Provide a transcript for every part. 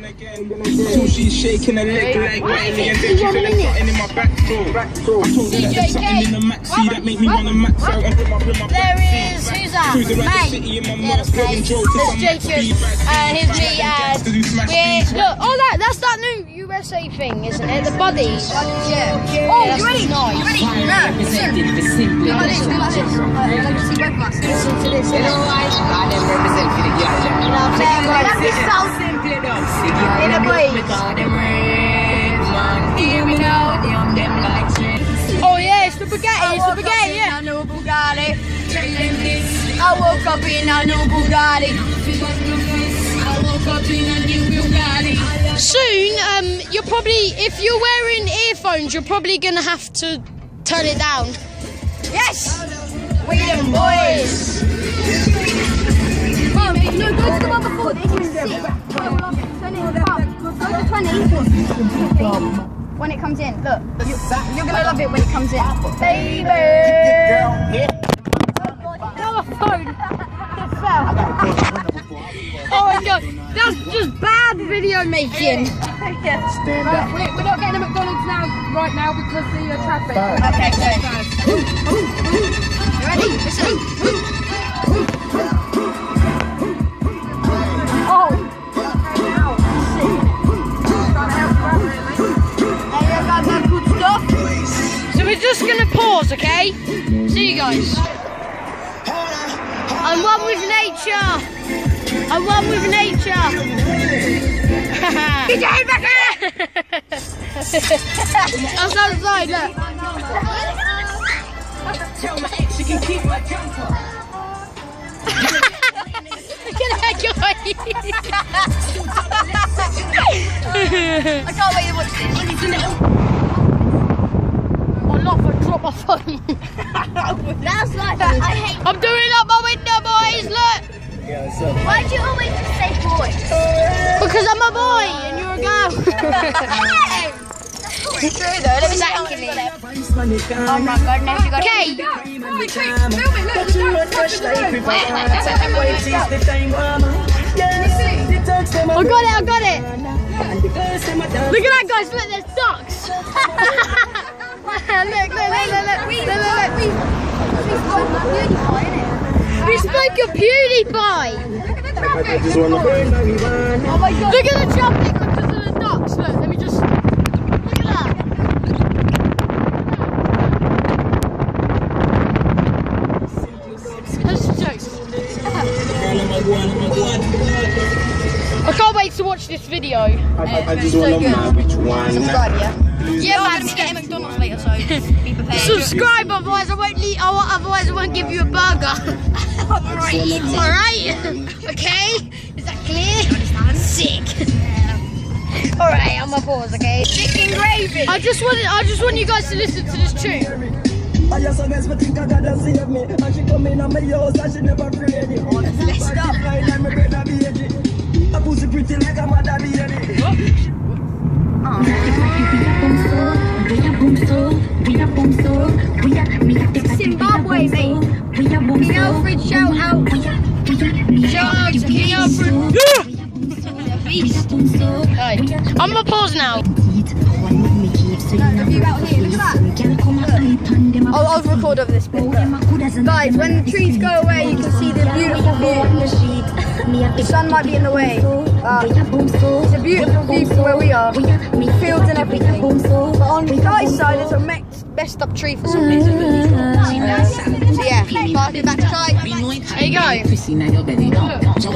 So she's shaking her leg like whiny and then she feel like something in my back door. I told her that there's something in the maxi that make me wanna max out and put my There is, who's that? Mate. Yeah, that's Jacob. Here's me and look, oh that's that new USA thing, isn't it? The buddies. Yeah. Oh, you ready? Nice. You ready? No. Listen. Do like this. Let me see both of us. Listen to this. You know why? I never represent for the girl. You know what I'm saying? Let me sound simple enough. In a breeze. Oh yeah, it's the Bugatti. It's the Bugatti. Yeah. No Bugatti. I woke up in a new Bugatti. I woke up in a new Bugatti. Soon, you're probably, if you're wearing earphones, you're probably gonna have to turn it down. Yes! We them boys! Oh, no, go to the one before, they can see. Turn it up. Go to 20. When it comes in, look. You're gonna love it when it comes in. Baby! No, phone. Oh my god, that's just bad video making. Right, we're not getting a McDonald's right now because the traffic. Okay, go. You ready? Listen. Oh. Good stuff. So we're just gonna pause, okay? See you guys. I'm one with nature. I'm one with nature. Get your head back here! That's outside, look. Tell my ex she can keep my jumper. Look at that guy. I can't wait to watch this. Oh, not if I drop my phone. That's like that. I hate. I'm doing up my window, boys. Look. Yeah, so. Why do you always just say boy? Because I'm a boy and you're a girl. It's true though. Let me exactly. Oh my god, now you got it. Okay. I got it. Look at that, guys. Look, there's ducks. Look. We spoke of PewDiePie. Look at the traffic. Oh my god. Look at the traffic because of the ducks. Look, let me just. Look at that. That's a joke. I can't wait to watch this video. I just want to know which one. Subscribe, yeah? Yeah, man. We're getting McDonald's later, so be prepared. Subscribe, otherwise I won't give you a burger. Alright. Okay? Is that clear? Sick. Alright, I'm gonna pause, okay? Chicken gravy. I just want you guys to listen to this tune. I just always think I gotta save me. And she come in on my house and she never ready. Let's stop. A pussy pretty like a mother baby. Zimbabwe, mate. King Alfred, shout out. Shout out to King Alfred. Beast. Right. I'm gonna pause now. Look out here, look at that. I'll record over this bit. Guys, when the trees go away, you can see the beautiful view. The sun might be in the way. It's a beautiful view from where we are. Fields and everything. But on the guy's side, there's a messed up tree for some reason. So yeah, pass it back to Kai. There you go. So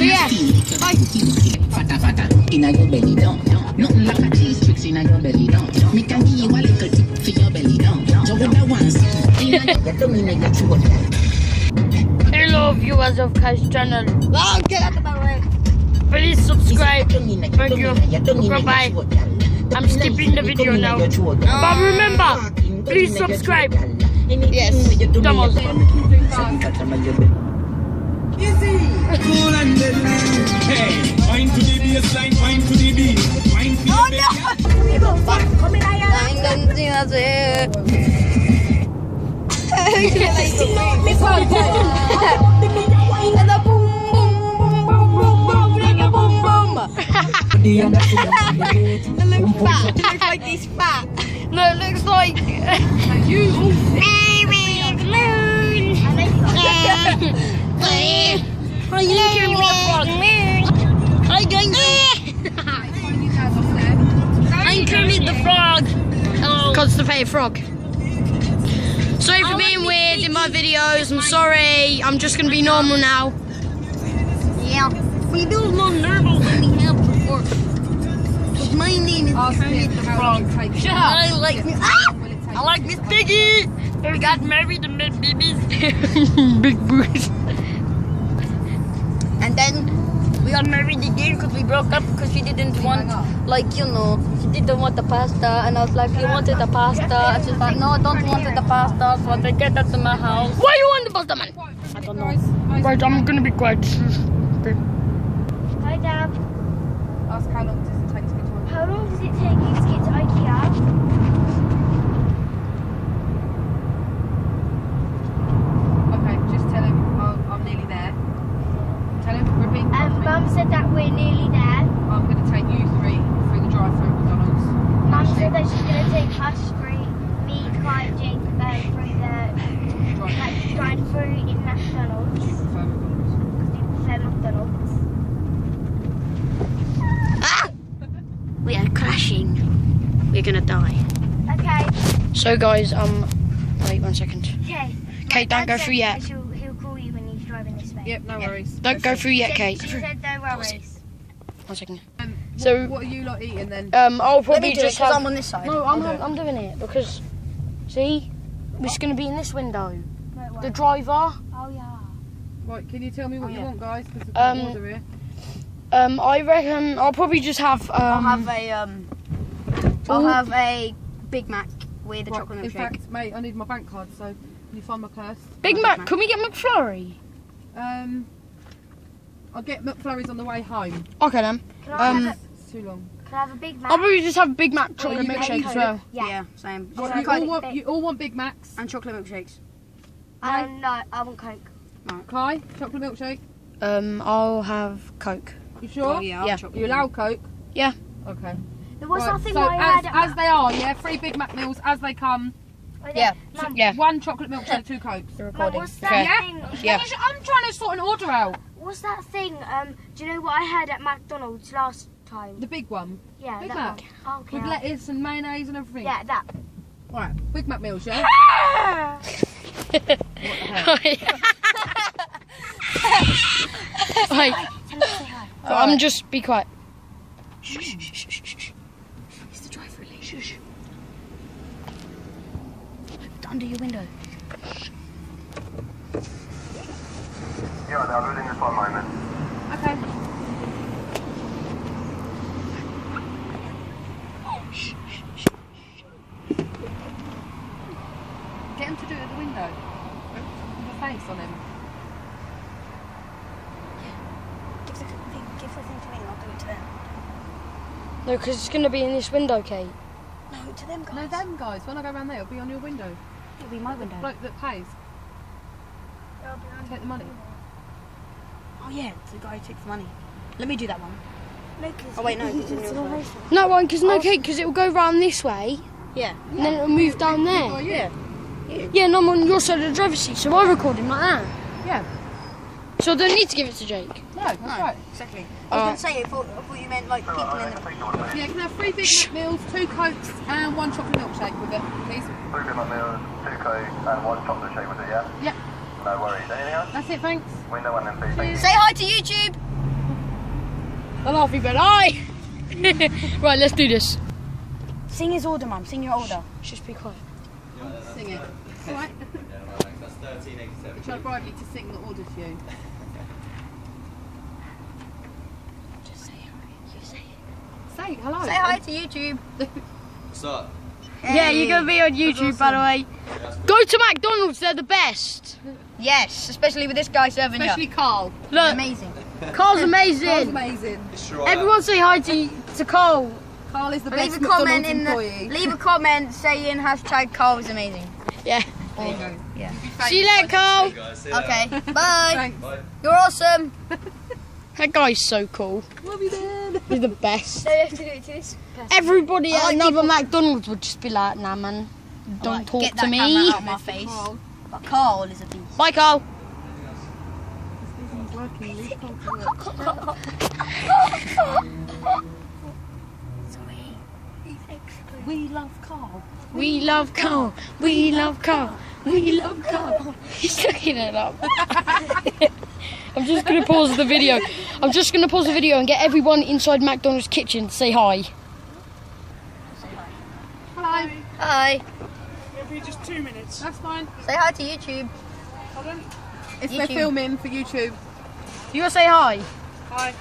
yeah, bye. In your belly down, nothing like a cheese tricks in your belly down. Me can give you a little tip for your belly down. So what I want hello viewers of Kai's channel. Oh, get out of my way. Please subscribe. Thank you. Goodbye. I'm skipping the video now. But remember, please subscribe. Yes, Thomas. Easy. Hey, wine to the baseline, wine to the beat. Wine to the beat. Oh no! Come in here. That's it. looks fat. It looks like he's fat. No, it looks like you. Are you looking at the frog? I'm going I'm currently the frog. Constipated frog. Sorry for being weird in my videos. I'm sorry. I'm just gonna be normal now. Yeah. We do more normal than we have before. My name is Kermit the Frog. Shut up. I like Miss Piggy. We got married and made babies. Big boys. And then we got married again because we broke up because she didn't want, like, you know, she didn't want the pasta. And I was like, you wanted the pasta. And she's like, no, I don't want the pasta. So I get that to my house. Why you want the pasta, man? I don't know. Right, I'm going to be quiet. Hi, Dad. Ask how long does it take to get to IKEA? How long does it take you to get to IKEA? Okay, just tell him I'm nearly there. Tell him, repeat. Mum said that we're nearly there. I'm going to take you through the drive-through McDonald's. Mum said that she's going to take us through, me, Kai, and Jake, through the drive-through in McDonald's. You prefer McDonald's? Because we prefer McDonald's. We are crashing. We're gonna die. Okay. So guys, wait 1 second. Okay. Kate, don't go through yet. He'll call you when he's driving this way. Yep, no worries. Don't go through yet, Kate. She said no worries. 1 second. So what are you lot eating then? I'll probably just have. I'm on this side. No, I'm doing it because, see, it's gonna be in this window. The driver. Oh yeah. Right, can you tell me what you want, guys? Because we've got an order here. I reckon I'll probably just have. I'll have a Big Mac with a chocolate milkshake. In fact, mate, I need my bank card, so can you find my purse? Big Mac. Can we get McFlurry? I'll get McFlurries on the way home. Okay then. It's too long. Can I have a Big Mac? I'll probably just have a Big Mac chocolate milkshake as well. Yeah, same. You all want Big Macs and chocolate milkshakes. No, I want Coke. Right. Kai, chocolate milkshake. I'll have Coke. You sure? Oh, yeah. You allow Coke? Yeah. Okay. There was something so I had as they are, yeah, 3 Big Mac meals as they come. Yeah. Mum, Yeah. 1 chocolate milkshake, 2 Cokes. Mum, what's that thing? Yeah. I'm trying to sort an order out. What's that thing? Do you know what I had at McDonald's last time? The big one. Yeah, Big that Mac. one. Oh, okay. With lettuce and mayonnaise and everything. Yeah, that. Right. Big Mac meals, yeah. What the hell? I'm just be quiet. Shh, shh, shh, shh, shh. It's the driver, Lee. Shh. Under your window. Yeah, I'll do it in just 1 moment. Okay. Shh, shh, shh. Get him to do it at the window. With a face on him. Give the thing to me and I'll do it to them. No, because it's going to be in this window, Kate. No, to them guys. No, them guys. When I go around there, it'll be on your window. It'll be my window. Bloke that pays. Take the money. Oh yeah, it's the guy who takes the money. Let me do that one. No, Oh wait, no, it's in your way. No, one, because no, Kate, because it will go round this way, Yeah. and then it will move down Oh, there. yeah. Yeah, and I'm on your side of the driver's seat, so I record him like that. Yeah. So I don't need to give it to Jake. No, that's right. Exactly. I was going to say, I thought you meant like people in the... Yeah, can I have 3 Big Mac meals, 2 Cokes and 1 chocolate milkshake with it, please? 3 Big Mac meals, 2 Coke and 1 chocolate shake with it, yeah? Yep. No worries. Anything else? That's it, thanks. Window 1 then, please. Thank you. Say hi to YouTube! I'm laughing, but I. Right, let's do this. Sing his order, Mum. Sing your order. Just be quiet. Sing it. Alright. That's 1387. Shall I bribe you to sing the order to you? Just say hi. You say it. Say hello. Say hi to YouTube. What's up? Yeah, you're going to be on YouTube, by the way. Go to McDonald's, they're the best. Yes, especially with this guy serving Especially you. Carl. Look, Amazing. Carl's amazing. Carl's amazing. It's right. Everyone say hi to Carl. Carl is the Leave best a comment McDonald's employee. leave a comment saying hashtag Carl is amazing. Yeah. There you go. Yeah. See you later, Carl. Hey guys, see you later. Okay. Bye. Thanks. Bye. You're awesome. That guy's so cool. Love you, Dad. He's the best. So you have to do it to this person. Everybody at another McDonald's would just be like, nah, man, don't talk Get to that me. camera out of my face. But Carl is a beast. Bye, Carl. We love Carl. We love Carl. We love Carl. We love Carl. He's looking it up. I'm just going to pause the video. I'm just going to pause the video and get everyone inside McDonald's kitchen to say hi. Hello. Hi. It'll be just 2 minutes. That's fine. Say hi to YouTube. Hold on. If they're filming for YouTube. You want to say hi? Hi.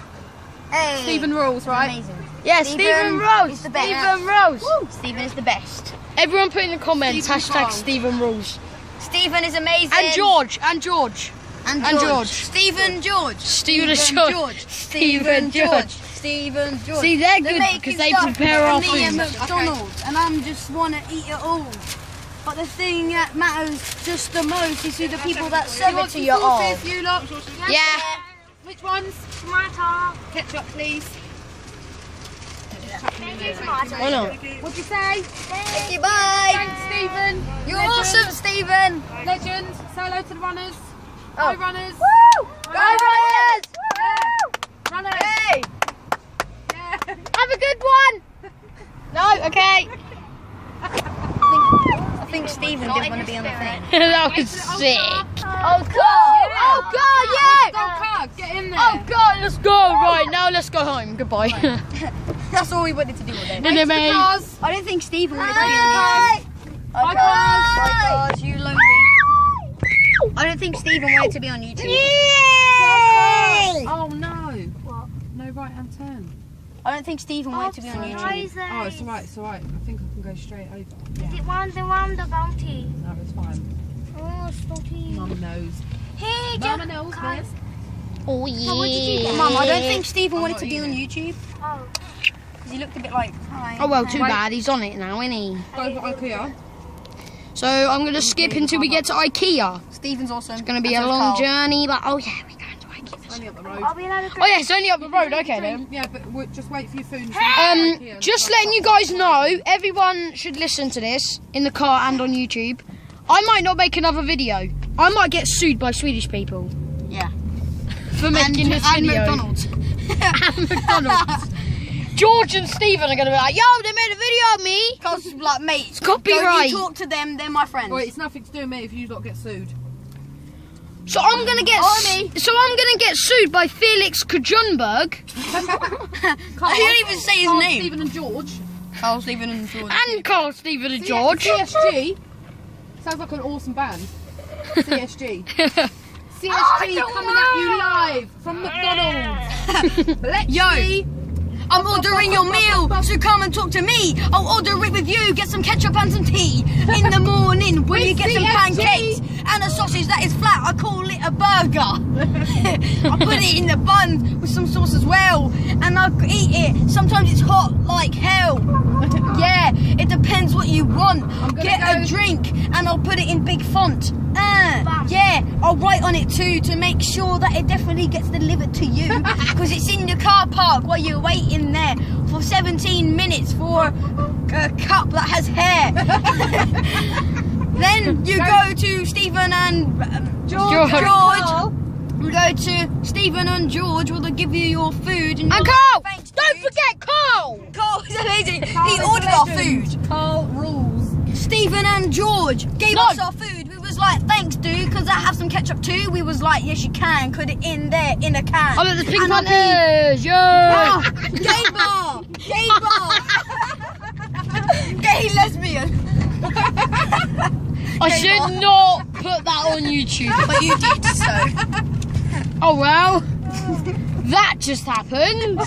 Hey. Stephen rules, right? Amazing. Yeah, Stephen Stephen Rose. is the best. Stephen Rose. Stephen is the best. Everyone put in the comments, Stephen hashtag Carl. Stephen Rules. Stephen is amazing. And George. And George. And and George. George. Stephen George. Stephen George. George. Stephen George. Stephen George. See, they're good because they prepare our Me and food. McDonald's, and I'm just want to eat it all. But the thing that matters just the most is who the people that serve it to you are. You lot. Yeah. Which ones? Tomato. Ketchup, please. Why not? What'd you say? Thank you, bye. Thanks, Stephen. You're awesome, Stephen. Legend. Say hello to the runners. Oh. Hi, runners. Woo! Go Runners! Runners. Hey! Yeah. Have a good one. No, okay. I think Stephen didn't want to be on the thing. That was sick. Oh, God! Oh, God, yeah! Go, Card. Get in there. Oh God, let's go. Right, now let's go home. Goodbye. That's all we wanted to do all day. Dinner, mate. Cars. I don't think Stephen wanted to be Bye! Bye, Bye, Cars. you lonely. I don't think Stephen wanted to be on YouTube. Oh, no. What? No right-hand turn. I don't think Stephen wanted to be on YouTube. Oh, it's alright, it's alright. I think I can go straight over. Yeah. Is it one the bounty? No, it's fine. Oh, salty. Mum knows. Hey, Mama knows, guys. Oh yeah. Mum, I don't think Stephen wanted to be on eating YouTube. Oh. Because he looked a bit like, hi. Oh well, too bad. He's on it now, isn't he? Go for IKEA. So I'm gonna skip until we get to IKEA. Stephen's awesome. It's gonna be a long journey, but oh yeah, we're going to IKEA. Only up the road. I'll be allowed to Oh yeah, it's only up the road. Okay then. Yeah, but just wait for your food. Just letting you guys know, everyone should listen to this in the car and on YouTube. I might not make another video. I might get sued by Swedish people. Yeah. For making this and video. McDonald's. And McDonald's. George and Stephen are gonna be like, yo, they made a video of me. Because, like, mate, it's copyright. You talk to them, they're my friends. Wait, it's nothing to do with me if you lot get sued. So I'm gonna get Army. so I'm gonna get sued by Felix Kajunberg Carl, You didn't even say his Carl, name. Stephen and George. Carl, Stephen and George. and Carl, Stephen and George. CSG. Sounds like an awesome band. CSG. CSG coming at you live from McDonald's. Let's Yo. I'm ordering your meal, so come and talk to me. I'll order it with you, get some ketchup and some tea. In the morning, will you get some pancakes and a sausage that is flat? I call it a burger. I put it in the bun with some sauce as well, and I eat it. Sometimes it's hot like hell. Yeah, it depends what you want. Get a drink, and I'll put it in big font. Yeah, I'll write on it too to make sure that it definitely gets delivered to you, because it's in the car park while you're waiting there for 17 minutes for a cup that has hair. Then you go to Stephen and George. We go to Stephen and George, where they'll give you your food. And Carl! Thanks, Don't dude. forget Carl! Carl is amazing. He ordered our food. Carl rules. Stephen and George gave No. us our food. We was like, thanks, dude, because I have some ketchup too. We was like, yes, you can. Put it in there, in a can. Oh, look, the pink And I'll hunters! Yeah! be- Gay bar! Gay bar! Gay lesbian! I should not put that on YouTube. But you did, so. Oh well. That just happened.